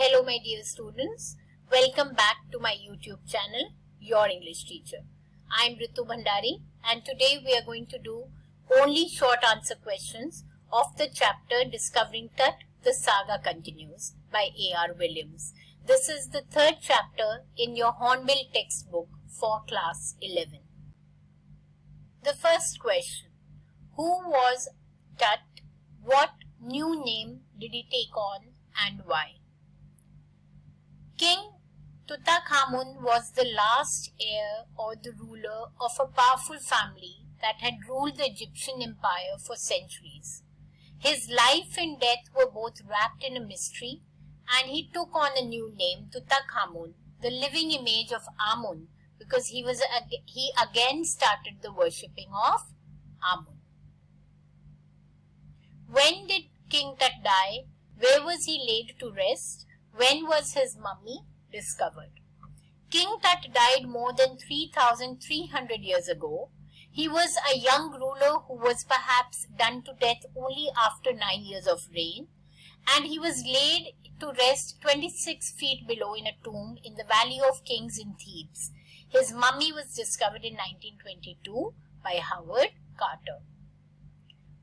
Hello my dear students, welcome back to my YouTube channel, Your English Teacher. I am Ritu Bhandari and today we are going to do only short answer questions of the chapter Discovering Tut, the Saga Continues by A.R. Williams. This is the third chapter in your Hornbill textbook for class 11. The first question, who was Tut? What new name did he take on and why? King Tutankhamun was the last heir or the ruler of a powerful family that had ruled the Egyptian empire for centuries. His life and death were both wrapped in a mystery, and he took on a new name, Tutankhamun, the living image of Amun, because he again started the worshipping of Amun. When did King Tut die? Where was he laid to rest? When was his mummy discovered? King Tut died more than 3,300 years ago. He was a young ruler who was perhaps done to death only after 9 years of reign, and he was laid to rest 26 feet below in a tomb in the Valley of Kings in Thebes. His mummy was discovered in 1922 by Howard Carter.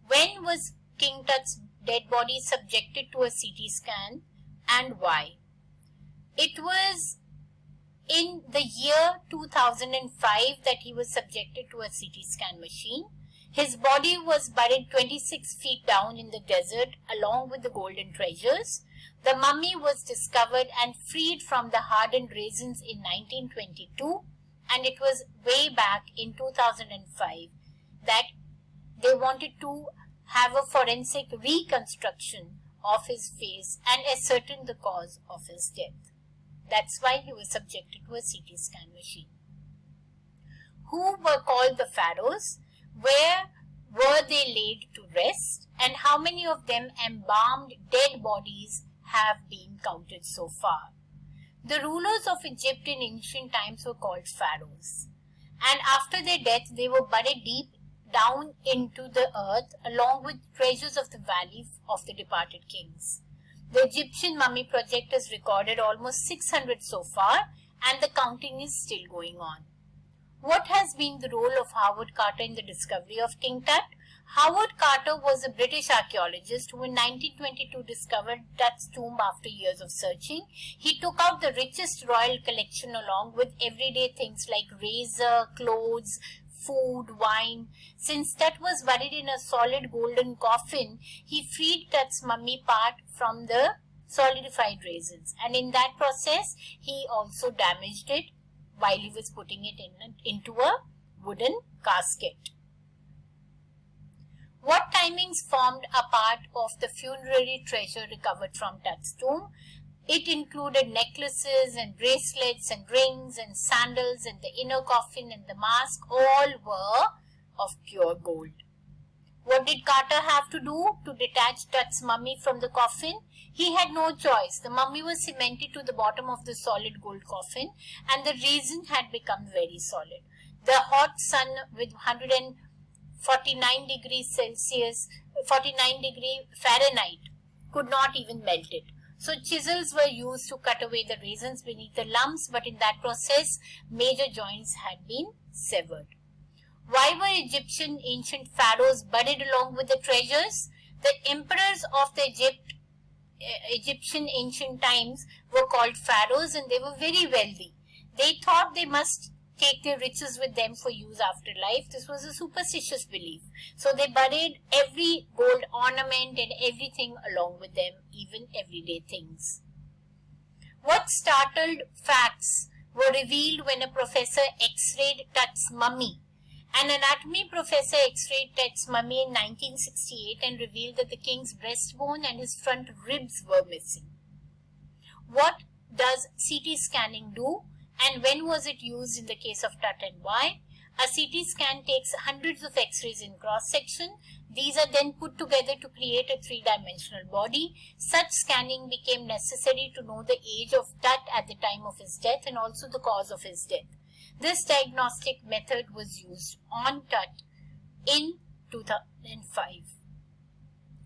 When was King Tut's dead body subjected to a CT scan and why? It was in the year 2005 that he was subjected to a CT scan machine. His body was buried 26 feet down in the desert along with the golden treasures. The mummy was discovered and freed from the hardened raisins in 1922, and it was way back in 2005 that they wanted to have a forensic reconstruction of his face and ascertain the cause of his death. That's why he was subjected to a CT scan machine. Who were called the pharaohs? Where were they laid to rest? And how many of them embalmed dead bodies have been counted so far? The rulers of Egypt in ancient times were called pharaohs. And after their death, they were buried deep down into the earth along with treasures of the valley of the departed kings. The Egyptian mummy project has recorded almost 600 so far, and the counting is still going on. What has been the role of Howard Carter in the discovery of King Tut? Howard Carter was a British archaeologist who in 1922 discovered Tut's tomb after years of searching. He took out the richest royal collection along with everyday things like razor, clothes, food, wine. Since Tut was buried in a solid golden coffin, he freed Tut's mummy part from the solidified raisins, and in that process he also damaged it while he was putting it into a wooden casket. What timings formed a part of the funerary treasure recovered from Tut's tomb? It included necklaces and bracelets and rings and sandals, and the inner coffin and the mask all were of pure gold. What did Carter have to do to detach Tut's mummy from the coffin? He had no choice. The mummy was cemented to the bottom of the solid gold coffin, and the resin had become very solid. The hot sun with 149 degrees Celsius, 49 degree Fahrenheit could not even melt it. So chisels were used to cut away the raisins beneath the lumps, but in that process, major joints had been severed. Why were Egyptian ancient pharaohs buried along with the treasures? The emperors of the Egyptian ancient times were called pharaohs, and they were very wealthy. They thought they must take their riches with them for use after life. This was a superstitious belief. So they buried every gold ornament and everything along with them, even everyday things. What startled facts were revealed when a professor x-rayed Tut's mummy? An anatomy professor x-rayed Tut's mummy in 1968 and revealed that the king's breastbone and his front ribs were missing. What does CT scanning do? And when was it used in the case of Tut and why? A CT scan takes hundreds of x-rays in cross-section. These are then put together to create a three-dimensional body. Such scanning became necessary to know the age of Tut at the time of his death and also the cause of his death. This diagnostic method was used on Tut in 2005.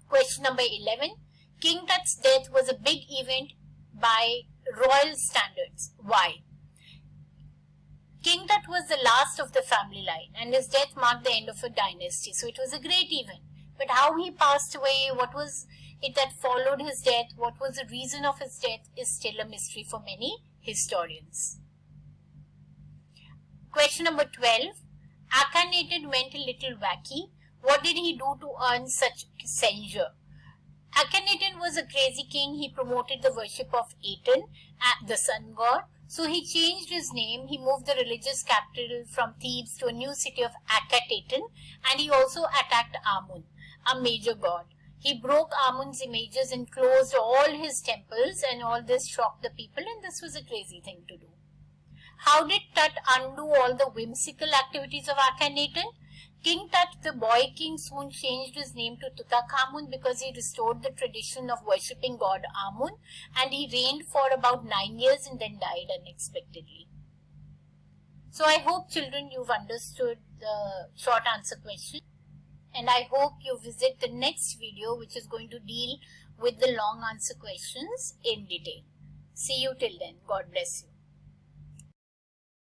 Question number 11. King Tut's death was a big event by royal standards. Why? King Tut was the last of the family line, and his death marked the end of a dynasty, so it was a great event. But how he passed away, what was it that followed his death, what was the reason of his death, is still a mystery for many historians. Question number 12. Akhenaten went a little wacky. What did he do to earn such censure? Akhenaten was a crazy king. He promoted the worship of Aten, the sun god. So he changed his name. He moved the religious capital from Thebes to a new city of Akhetaten, and he also attacked Amun, a major god. He broke Amun's images and closed all his temples, and all this shocked the people, and this was a crazy thing to do. How did Tut undo all the whimsical activities of Akhenaten? King Tut, the boy king, soon changed his name to Tutankhamun because he restored the tradition of worshipping god Amun, and he reigned for about 9 years and then died unexpectedly. So I hope, children, you've understood the short answer question, and I hope you visit the next video, which is going to deal with the long answer questions in detail. See you till then. God bless you.